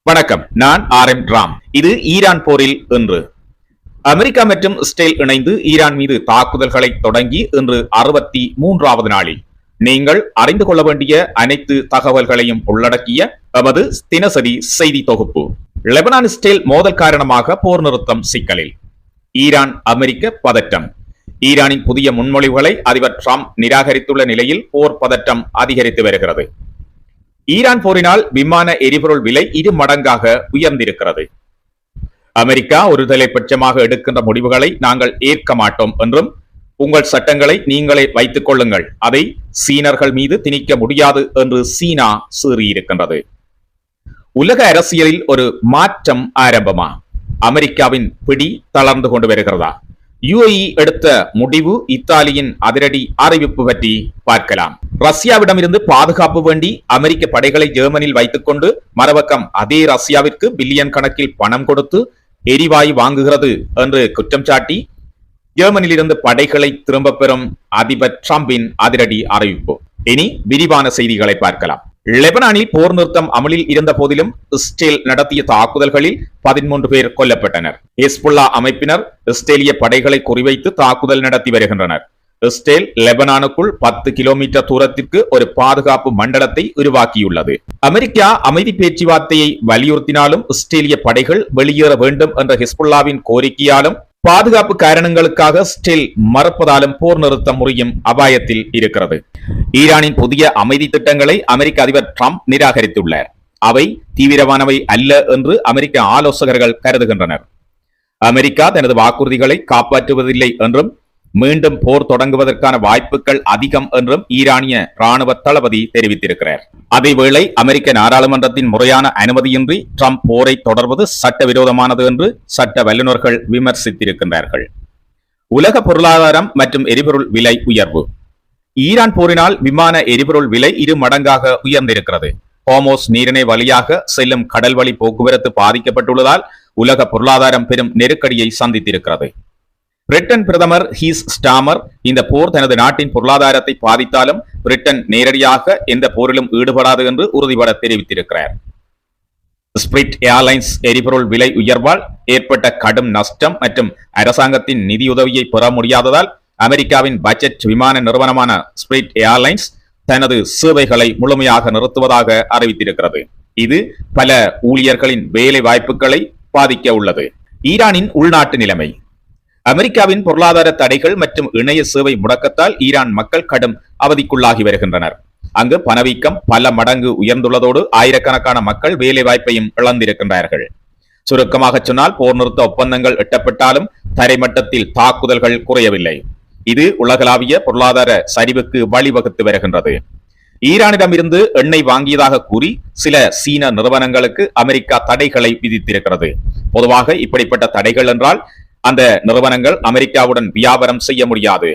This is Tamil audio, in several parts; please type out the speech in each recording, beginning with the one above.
வணக்கம், நான் RM ராம். இது ஈரான் போரில் இன்று. அமெரிக்கா மற்றும் இஸ்ரேல் இணைந்து ஈரான் மீது தாக்குதல்களை தொடங்கி இன்று 63வது நாளில் நீங்கள் அறிந்து கொள்ள வேண்டிய அனைத்து தகவல்களையும் உள்ளடக்கிய எமது தினசரி செய்தி தொகுப்பு. லெபனான் இஸ்ரேல் மோதல் காரணமாக போர் நிறுத்தம் சிக்கலில். ஈரான் அமெரிக்க பதட்டம். ஈரானின் புதிய முன்மொழிவுகளை அதிபர் டிரம்ப் நிராகரித்துள்ள நிலையில் போர் பதட்டம் அதிகரித்து வருகிறது. ஈரான் போரினால் விமான எரிபொருள் விலை 2 மடங்காக உயர்ந்திருக்கிறது. அமெரிக்கா ஒருதலை பட்சமாக எடுக்கின்ற முடிவுகளை நாங்கள் ஏற்க மாட்டோம் என்றும், உங்கள் சட்டங்களை நீங்களே வைத்துக் கொள்ளுங்கள், அதை சீனர்கள் மீது திணிக்க முடியாது என்று சீனா சீறியிருக்கின்றது. உலக அரசியலில் ஒரு மாற்றம் ஆரம்பமா? அமெரிக்காவின் பிடி தளர்ந்து கொண்டு வருகிறதா? UAE எடுத்த முடிவு, இத்தாலியின் அதிரடி அறிவிப்பு பற்றி பார்க்கலாம். ரஷ்யாவிடமிருந்து பாதுகாப்பு வேண்டி அமெரிக்க படைகளை ஜெர்மனியில் வைத்துக் கொண்டு மறுபக்கம் அதே ரஷ்யாவிற்கு பில்லியன் கணக்கில் பணம் கொடுத்து எரிவாயு வாங்குகிறது என்று குற்றம் சாட்டி ஜெர்மனியிலிருந்து படைகளை திரும்ப பெறும் அதிபர் டிரம்பின் அதிரடி அறிவிப்பு. இனி விரிவான செய்திகளை பார்க்கலாம். லெபனானில் போர் நிறுத்தம் அமலில் இருந்த போதிலும் இஸ்ரேல் நடத்திய தாக்குதல்களில் 13 பேர் கொல்லப்பட்டனர். ஹெஸ்புல்லா அமைப்பினர் இஸ்ரேலிய படைகளை குறிவைத்து தாக்குதல் நடத்தி வருகின்றனர். இஸ்ரேல் லெபனானுக்குள் 10 கிலோமீட்டர் தூரத்திற்கு ஒரு பாதுகாப்பு மண்டலத்தை உருவாக்கியுள்ளது. அமெரிக்கா அமைதி பேச்சுவார்த்தையை வலியுறுத்தினாலும் இஸ்ரேலிய படைகள் வெளியேற வேண்டும் என்ற ஹெஸ்புல்லாவின் கோரிக்கையாலும் பாதுகாப்பு காரணங்களுக்காக இஸ்ரேல் மறுப்பதாலும் போர் நிறுத்தம் முறியும் அபாயத்தில் இருக்கிறது. ஈரானின் புதிய அமைதி திட்டங்களை அமெரிக்க அதிபர் டிரம்ப் நிராகரித்துள்ளார். அவை தீவிரமானவை அல்ல என்று அமெரிக்க ஆலோசகர்கள் கருதுகின்றனர். அமெரிக்கா தனது வாக்குறுதிகளை காப்பாற்றுவதில்லை என்றும், மீண்டும் போர் தொடங்குவதற்கான வாய்ப்புகள் அதிகம் என்றும் ஈரானிய ராணுவ தளபதி தெரிவித்திருக்கிறார். அதேவேளை அமெரிக்க நாடாளுமன்றத்தின் முறையான அனுமதியின்றி டிரம்ப் போரை தொடர்வது சட்டவிரோதமானது என்று சட்ட வல்லுநர்கள் விமர்சித்திருக்கின்றார்கள். உலக பொருளாதாரம் மற்றும் எரிபொருள் விலை உயர்வு. ஈரான் போரினால் விமான எரிபொருள் விலை 2 மடங்காக உயர்ந்திருக்கிறது. ஹோர்முஸ் நீரிணை வழியாக செல்லும் கடல் வழி போக்குவரத்து பாதிக்கப்பட்டுள்ளதால் உலக பொருளாதாரம் பெரும் நெருக்கடியை சந்தித்திருக்கிறது. பிரிட்டன் பிரதமர் கீர் ஸ்டார்மர் இந்த போர் தனது நாட்டின் பொருளாதாரத்தை பாதித்தாலும் பிரிட்டன் நேரடியாக எந்த போரிலும் ஈடுபடாது என்று உறுதிபட தெரிவித்திருக்கிறார். ஸ்பிரிட் ஏர்லைன்ஸ் எரிபொருள் விலை உயர்வால் ஏற்பட்ட கடும் நஷ்டம் மற்றும் அரசாங்கத்தின் நிதியுதவியை பெற முடியாததால் அமெரிக்காவின் பட்ஜெட் விமான நிறுவனமான ஸ்பிரிட் ஏர்லைன்ஸ் தனது சேவைகளை முழுமையாக நிறுத்துவதாக அறிவித்திருக்கிறது. இது பல ஊழியர்களின் வேலை வாய்ப்புகளை பாதிக்க உள்ளது. ஈரானின் உள்நாட்டு நிலைமை. அமெரிக்காவின் பொருளாதார தடைகள் மற்றும் இணைய சேவை முடக்கத்தால் ஈரான் மக்கள் கடும் அவதிக்குள்ளாகி வருகின்றனர். அங்கு பணவீக்கம் பல மடங்கு உயர்ந்துள்ளதோடு ஆயிரக்கணக்கான மக்கள் வேலை வாய்ப்பையும் இழந்திருக்கின்றார்கள். சுருக்கமாக சொன்னால், போர் நிறுத்த ஒப்பந்தங்கள் எட்டப்பட்டாலும் தரைமட்டத்தில் தாக்குதல்கள் குறையவில்லை. இது உலகளாவிய பொருளாதார சரிவுக்கு வழிவகுத்து வருகின்றது. ஈரானிடமிருந்து எண்ணெய் வாங்கியதாக கூறி சில சீன நிறுவனங்களுக்கு அமெரிக்கா தடைகளை விதித்திருக்கிறது. பொதுவாக இப்படிப்பட்ட தடைகள் என்றால் அந்த நிறுவனங்கள் அமெரிக்காவுடன் வியாபாரம் செய்ய முடியாது,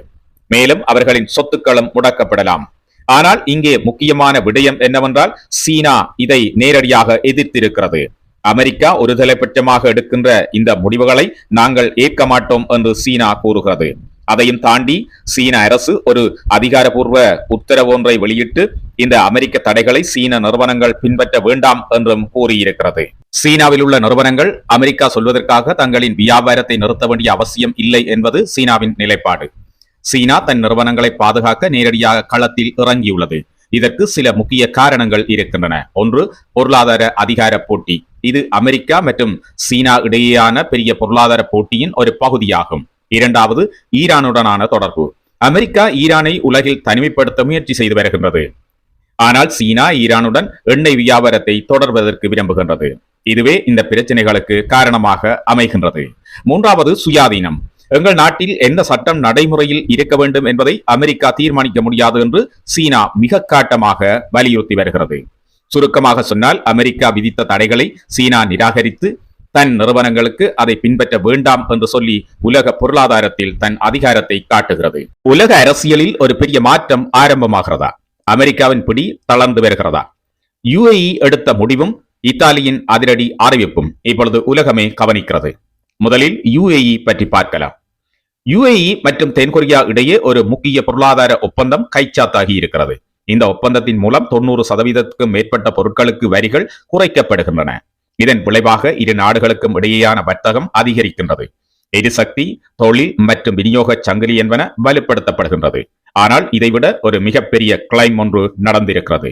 மேலும் அவர்களின் சொத்துக்களும் முடக்கப்படலாம். ஆனால் இங்கே முக்கியமான விடயம் என்னவென்றால், சீனா இதை நேரடியாக எதிர்த்திருக்கிறது. அமெரிக்கா ஒருதலைபட்சமாக எடுக்கின்ற இந்த முடிவுகளை நாங்கள் ஏற்க மாட்டோம் என்று சீனா கூறுகிறது. அதையும் தாண்டி சீன அரசு ஒரு அதிகாரப்பூர்வ உத்தரவு ஒன்றை வெளியிட்டு இந்த அமெரிக்க தடைகளை சீன நிறுவனங்கள் பின்பற்ற வேண்டாம் என்றும் கூறியிருக்கிறது. சீனாவில் உள்ள நிறுவனங்கள் அமெரிக்கா சொல்வதற்காக தங்களின் வியாபாரத்தை நிறுத்த வேண்டிய அவசியம் இல்லை என்பது சீனாவின் நிலைப்பாடு. சீனா தன் நிறுவனங்களை பாதுகாக்க நேரடியாக களத்தில் இறங்கியுள்ளது. இதற்கு சில முக்கிய காரணங்கள் இருக்கின்றன. ஒன்று, பொருளாதார அதிகார போட்டி. இது அமெரிக்கா மற்றும் சீனா இடையேயான பெரிய பொருளாதார போட்டியின் ஒரு பகுதியாகும். இரண்டாவது, ஈரானுடனான தொடர்பு. அமெரிக்கா ஈரானை உலகில் தனிமைப்படுத்த முயற்சி செய்து வருகின்றது. ஆனால் சீனா ஈரானுடன் எண்ணெய் வியாபாரத்தை தொடர்வதற்கு விரும்புகின்றது. இதுவே இந்த பிரச்சனைகளுக்கு காரணமாக அமைகின்றது. மூன்றாவது, சுயாதீனம். எங்கள் நாட்டில் எந்த சட்டம் நடைமுறையில் இருக்க வேண்டும் என்பதை அமெரிக்கா தீர்மானிக்க முடியாது என்று சீனா மிக காட்டமாக வலியுறுத்தி வருகிறது. சுருக்கமாக சொன்னால், அமெரிக்கா விதித்த தடைகளை சீனா நிராகரித்து தன் நிறுவனங்களுக்கு அதை பின்பற்ற வேண்டாம் என்று சொல்லி உலக பொருளாதாரத்தில் தன் அதிகாரத்தை காட்டுகிறது. உலக அரசியலில் ஒரு பெரிய மாற்றம் ஆரம்பமாகிறதா? அமெரிக்காவின் பிடி தளர்ந்து வருகிறதா? UAE எடுத்த முடிவும் இத்தாலியின் அதிரடி அறிவிப்பும் இப்பொழுது உலகமே கவனிக்கிறது. முதலில் UAE பற்றி பார்க்கலாம். UAE மற்றும் தென்கொரியா இடையே ஒரு முக்கிய பொருளாதார ஒப்பந்தம் கைச்சாத்தாகி இருக்கிறது. இந்த ஒப்பந்தத்தின் மூலம் 90% மேற்பட்ட பொருட்களுக்கு வரிகள் குறைக்கப்படுகின்றன. இதன் விளைவாக இரு நாடுகளுக்கும் இடையேயான வர்த்தகம் அதிகரிக்கின்றது. எரிசக்தி, தொழில் மற்றும் விநியோக சங்கிலி என்பன வலுப்படுத்தப்படுகின்றது. ஆனால் இதைவிட ஒரு மிகப்பெரிய கிளைம் ஒன்று நடந்திருக்கிறது.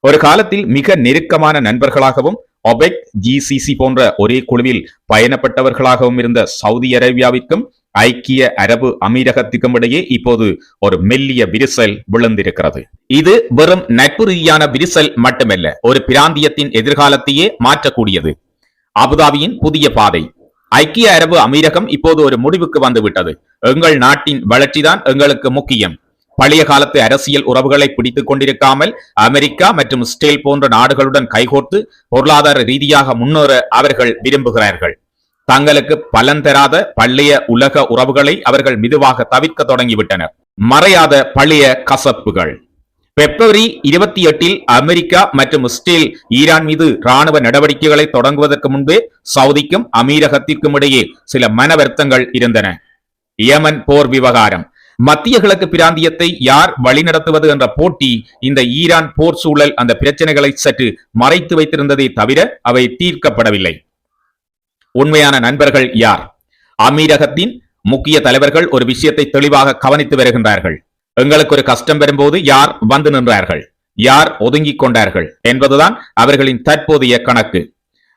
ஒரு காலத்தில் மிக நெருக்கமான நண்பர்களாகவும் ஒபெக், ஜிசிசி போன்ற ஒரே குழுவில் பயணப்பட்டவர்களாகவும் இருந்த சவுதி அரேபியாவிற்கும் ஐக்கிய அரபு அமீரகத்துக்கும் இடையே இப்போது ஒரு மெல்லிய விரிசல் விழுந்திருக்கிறது. இது வெறும் நட்பு ரீதியான விரிசல் மட்டுமல்ல, ஒரு பிராந்தியத்தின் எதிர்காலத்தையே மாற்றக்கூடியது. அபுதாபியின் புதிய பாதை. ஐக்கிய அரபு அமீரகம் இப்போது ஒரு முடிவுக்கு வந்துவிட்டது. எங்கள் நாட்டின் வளர்ச்சிதான் எங்களுக்கு முக்கியம். பழைய காலத்து அரசியல் உறவுகளை பிடித்துக் கொண்டிருக்காமல் அமெரிக்கா மற்றும் இஸ்ரேல் போன்ற நாடுகளுடன் கைகோர்த்து பொருளாதார ரீதியாக முன்னேற அவர்கள் விரும்புகிறார்கள். தங்களுக்கு பலன் தராத பழைய உலக உறவுகளை அவர்கள் மெதுவாக தவிர்க்க தொடங்கிவிட்டனர். மறையாத பழைய கசப்புகள். பிப்ரவரி 28 அமெரிக்கா மற்றும் இஸ்ரேல் ஈரான் மீது ராணுவ நடவடிக்கைகளை தொடங்குவதற்கு முன்பே சவுதிக்கும் அமீரகத்திற்கும் இடையே சில மன வருத்தங்கள் இருந்தன. யமன் போர் விவகாரம். மத்திய கிழக்கு பிராந்தியத்தை யார் வழிநடத்துவது என்ற போட்டி, இந்த ஈரான் போர் சூழல் அந்த பிரச்சனைகளை சற்று மறைத்து வைத்திருந்ததை தவிர அவை தீர்க்கப்படவில்லை. உண்மையான நண்பர்கள் யார்? அமீரகத்தின் முக்கிய தலைவர்கள் ஒரு விஷயத்தை தெளிவாக கவனித்து வருகின்றார்கள். எங்களுக்கு ஒரு கஷ்டம் வரும்போது யார் வந்து நின்றார்கள், யார் ஒதுங்கிக் கொண்டார்கள் என்பதுதான் அவர்களின் தற்போதைய கணக்கு.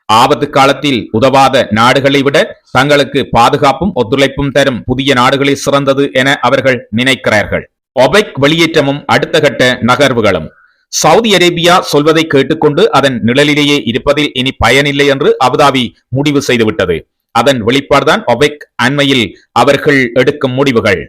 ஆபத்து காலத்தில் உதவாத நாடுகளை விட தங்களுக்கு பாதுகாப்பும் ஒத்துழைப்பும் தரும் புதிய நாடுகளே சிறந்தது என அவர்கள் நினைக்கிறார்கள். ஒபெக் வெளியேற்றமும் அடுத்த கட்ட நகர்வுகளும். சவுதி அரேபியா சொல்வதை கேட்டுக்கொண்டு அதன் நிழலிலேயே இருப்பதில் இனி பயனில்லை என்று அபுதாபி முடிவு செய்துவிட்டது. அதன் வெளிப்பாடுதான் ஒபெக் அண்மையில் அவர்கள் எடுக்கும் முடிவுகள்.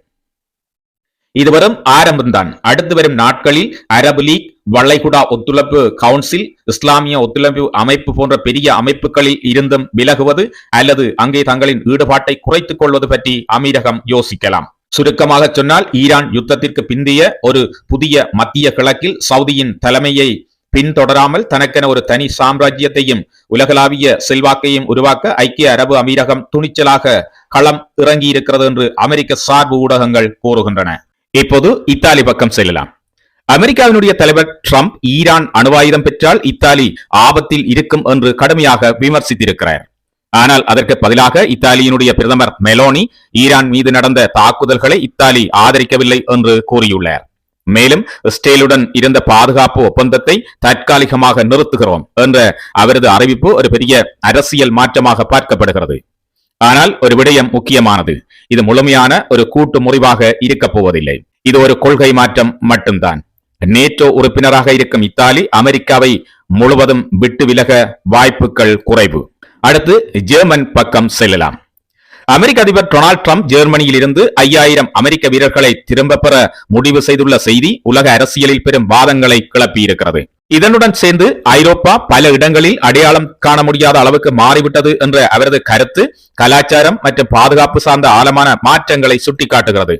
இதுவரும் ஆரம்பம்தான். அடுத்து வரும் நாட்களில் அரபு லீக், வளைகுடா ஒத்துழைப்பு கவுன்சில், இஸ்லாமிய ஒத்துழைப்பு அமைப்பு போன்ற பெரிய அமைப்புகளில் இருந்தும் விலகுவது அல்லது அங்கே தங்களின் ஈடுபாட்டை குறைத்துக் கொள்வது பற்றி அமீரகம் யோசிக்கலாம். சுருக்கமாக சொன்னால், ஈரான் யுத்தத்திற்கு பிந்தைய ஒரு புதிய மத்திய கிழக்கில் சவுதியின் தலைமையை பின்தொடராமல் தனக்கென ஒரு தனி சாம்ராஜ்யத்தையும் உலகளாவிய செல்வாக்கையும் உருவாக்க ஐக்கிய அரபு அமீரகம் துணிச்சலாக களம் இறங்கியிருக்கிறது என்று அமெரிக்க சார்பு ஊடகங்கள் கூறுகின்றன. இப்போது இத்தாலி பக்கம் செல்லலாம். அமெரிக்காவினுடைய தலைவர் ட்ரம்ப் ஈரான் அணுவாயுதம் பெற்றால் இத்தாலி ஆபத்தில் இருக்கும் என்று கடுமையாக விமர்சித்திருக்கிறார். ஆனால் அதற்கு பதிலாக இத்தாலியினுடைய பிரதமர் மெலோனி ஈரான் மீது நடந்த தாக்குதல்களை இத்தாலி ஆதரிக்கவில்லை என்று கூறியுள்ளார். மேலும் இஸ்ரேலுடன் இருந்த பாதுகாப்பு ஒப்பந்தத்தை தற்காலிகமாக நிறுத்துகிறோம் என்ற அவரது அறிவிப்பு ஒரு பெரிய அரசியல் மாற்றமாக பார்க்கப்படுகிறது. ஆனால் ஒரு விடயம் முக்கியமானது. இது முழுமையான ஒரு கூட்டு முறிவாக இருக்கப் போவதில்லை. இது ஒரு கொள்கை மாற்றம் மட்டும்தான். நேட்டோ உறுப்பினராக இருக்கும் இத்தாலி அமெரிக்காவை முழுவதும் விட்டு விலக வாய்ப்புகள் குறைவு. அடுத்து ஜெர்மன் பக்கம் செல்லலாம். அமெரிக்க அதிபர் டொனால்ட் ட்ரம்ப் ஜெர்மனியில் இருந்து 5000 அமெரிக்க வீரர்களை திரும்ப பெற முடிவு செய்துள்ள செய்தி உலக அரசியலில் பெரும் வாதங்களை கிளப்பியிருக்கிறது. இதனுடன் சேர்ந்து ஐரோப்பா பல இடங்களில் அடையாளம் காண முடியாத அளவுக்கு மாறிவிட்டது என்ற அவரது கருத்து கலாச்சாரம் மற்றும் பாதுகாப்பு சார்ந்த ஆழமான மாற்றங்களை சுட்டிக்காட்டுகிறது.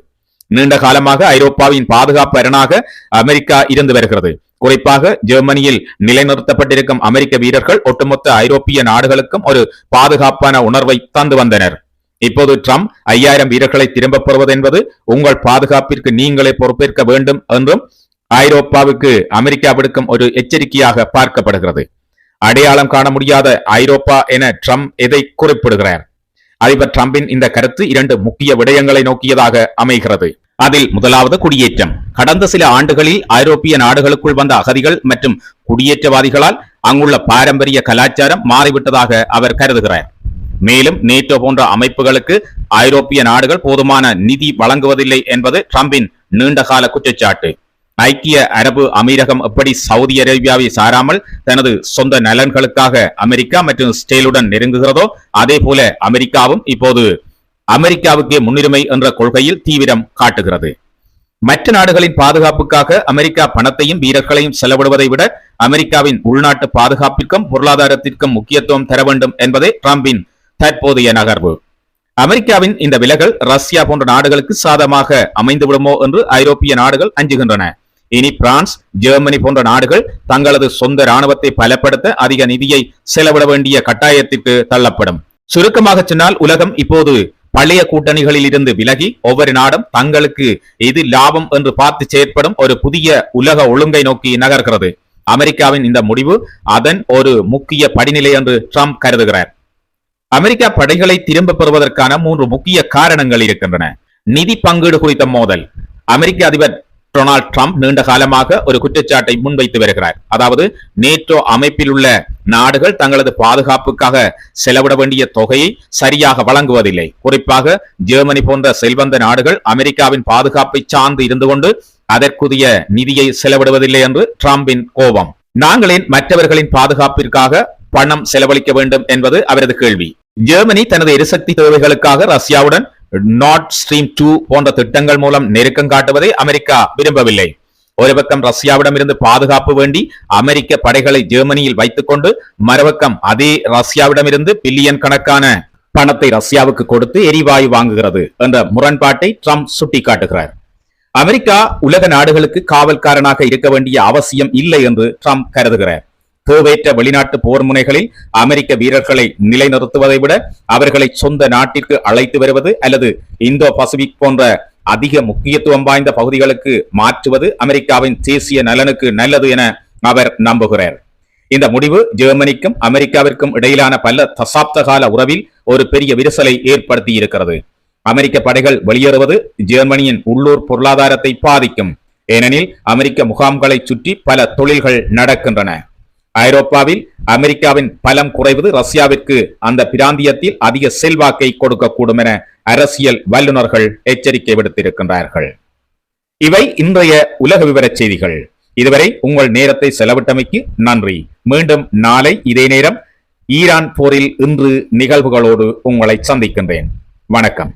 நீண்ட காலமாக ஐரோப்பாவின் பாதுகாப்பு அரணாக அமெரிக்கா இருந்து வருகிறது. குறிப்பாக ஜெர்மனியில் நிலைநிறுத்தப்பட்டிருக்கும் அமெரிக்க வீரர்கள் ஒட்டுமொத்த ஐரோப்பிய நாடுகளுக்கும் ஒரு பாதுகாப்பான உணர்வை தந்து வந்தனர். இப்போது ட்ரம்ப் 5000 வீரர்களை திரும்பப் பெறுவது என்பது உங்கள் பாதுகாப்பிற்கு நீங்களே பொறுப்பேற்க வேண்டும் என்றும் ஐரோப்பாவுக்கு அமெரிக்கா விடுக்கும் ஒரு எச்சரிக்கையாக பார்க்கப்படுகிறது. அடையாளம் காண முடியாத ஐரோப்பா என ட்ரம்ப் எதை குறிப்பிடுகிறார்? அதிபர் ட்ரம்பின் இந்த கருத்து 2 முக்கிய விடயங்களை நோக்கியதாக அமைகிறது. அதில் முதலாவது குடியேற்றம். கடந்த சில ஆண்டுகளில் ஐரோப்பிய நாடுகளுக்குள் வந்த அகதிகள் மற்றும் குடியேற்றவாதிகளால் அங்குள்ள பாரம்பரிய கலாச்சாரம் மாறிவிட்டதாக அவர் கருதுகிறார். மேலும் நேட்டோ போன்ற அமைப்புகளுக்கு ஐரோப்பிய நாடுகள் போதுமான நிதி வழங்குவதில்லை என்பது ட்ரம்பின் நீண்டகால குற்றச்சாட்டு. ஐக்கிய அரபு அமீரகம் எப்படி சவுதி அரேபியாவை சாராமல் தனது சொந்த நலன்களுக்காக அமெரிக்கா மற்றும் இஸ்ரேலுடன் நெருங்குகிறதோ அதே போல அமெரிக்காவும் இப்போது அமெரிக்காவுக்கே முன்னுரிமை என்ற கொள்கையில் தீவிரம் காட்டுகிறது. மற்ற நாடுகளின் பாதுகாப்புக்காக அமெரிக்கா பணத்தையும் வீரர்களையும் செலவிடுவதை விட அமெரிக்காவின் உள்நாட்டு பாதுகாப்பிற்கும் பொருளாதாரத்திற்கும் முக்கியத்துவம் தர வேண்டும் என்பதே ட்ரம்பின் தற்போதைய நகர்வு. அமெரிக்காவின் இந்த விலகல் ரஷ்யா போன்ற நாடுகளுக்கு சாதகமாக அமைந்து விடுமோ என்று ஐரோப்பிய நாடுகள் அஞ்சுகின்றன. இனி பிரான்ஸ், ஜெர்மனி போன்ற நாடுகள் தங்களது சொந்த ராணுவத்தை பலப்படுத்த அதிக நிதியை செலவிட வேண்டிய கட்டாயத்திற்கு தள்ளப்படும். சுருக்கமாக சொன்னால், உலகம் இப்போது பழைய கூட்டணிகளில் இருந்து விலகி ஒவ்வொரு நாடும் தங்களுக்கு எது லாபம் என்று பார்த்து செயற்படும் ஒரு புதிய உலக ஒழுங்கை நோக்கி நகர்கிறது. அமெரிக்காவின் இந்த முடிவு அதன் ஒரு முக்கிய படிநிலை என்று ட்ரம்ப் கருதுகிறார். அமெரிக்கா படைகளை திரும்ப பெறுவதற்கான 3 முக்கிய காரணங்கள் இருக்கின்றன. நிதி பங்கீடு குறித்த மோதல். அமெரிக்க அதிபர் டொனால்ட் ட்ரம்ப் நீண்ட காலமாக ஒரு குற்றச்சாட்டை முன்வைத்து வருகிறார். அதாவது நேட்டோ அமைப்பில் உள்ள நாடுகள் தங்களது பாதுகாப்புக்காக செலவிட வேண்டிய தொகையை சரியாக வழங்குவதில்லை. குறிப்பாக ஜெர்மனி போன்ற செல்வந்த நாடுகள் அமெரிக்காவின் பாதுகாப்பை சார்ந்து இருந்து கொண்டு அதற்குரிய நிதியை செலவிடுவதில்லை என்று ட்ரம்பின் கோபம். நாங்களேன் மற்றவர்களின் பாதுகாப்பிற்காக பணம் செலவழிக்க வேண்டும் என்பது அவரது கேள்வி. ஜெர்மனி தனது எரிசக்தி தேவைகளுக்காக ரஷ்யாவுடன் நார்ட் ஸ்ட்ரீம் 2 போன்ற திட்டங்கள் மூலம் நெருக்கம் காட்டுவதை அமெரிக்கா விரும்பவில்லை. ஒரு பக்கம் ரஷ்யாவிடம் இருந்து பாதுகாப்பு வேண்டி அமெரிக்க படைகளை ஜெர்மனியில் வைத்துக் கொண்டு மறுபக்கம் அதே ரஷ்யாவிடமிருந்து பில்லியன் கணக்கான பணத்தை ரஷ்யாவுக்கு கொடுத்து எரிவாயு வாங்குகிறது என்ற முரண்பாட்டை ட்ரம்ப் சுட்டிக்காட்டுகிறார். அமெரிக்கா உலக நாடுகளுக்கு காவல்காரனாக இருக்க வேண்டிய அவசியம் இல்லை என்று ட்ரம்ப் கருதுகிறார். தேவையற்ற வெளிநாட்டு போர் முனைகளில் அமெரிக்க வீரர்களை நிலைநிறுத்துவதை விட அவர்களை சொந்த நாட்டிற்கு அழைத்து வருவது அல்லது இந்தோ பசிபிக் போன்ற அதிக முக்கியத்துவம் வாய்ந்த பகுதிகளுக்கு மாற்றுவது அமெரிக்காவின் தேசிய நலனுக்கு நல்லது என அவர் நம்புகிறார். இந்த முடிவு ஜெர்மனிக்கும் அமெரிக்காவிற்கும் இடையிலான பல தசாப்த கால உறவில் ஒரு பெரிய விரிசலை ஏற்படுத்தி இருக்கிறது. அமெரிக்க படைகள் வெளியேறுவது ஜெர்மனியின் உள்ளூர் பொருளாதாரத்தை பாதிக்கும். ஏனெனில் அமெரிக்க முகாம்களை சுற்றி பல தொழில்கள் நடக்கின்றன. ஐரோப்பாவில் அமெரிக்காவின் பலம் குறைவது ரஷ்யாவிற்கு அந்த பிராந்தியத்தில் அதிக செல்வாக்கை கொடுக்கக்கூடும் என அரசியல் வல்லுநர்கள் எச்சரிக்கை விடுத்திருக்கின்றார்கள். இவை இன்றைய உலக விவர செய்திகள். இதுவரை உங்கள் நேரத்தை செலவிட்டமைக்கு நன்றி. மீண்டும் நாளை இதே நேரம் ஈரான் போரில் இன்று நிகழ்வுகளோடு உங்களை சந்திக்கின்றேன். வணக்கம்.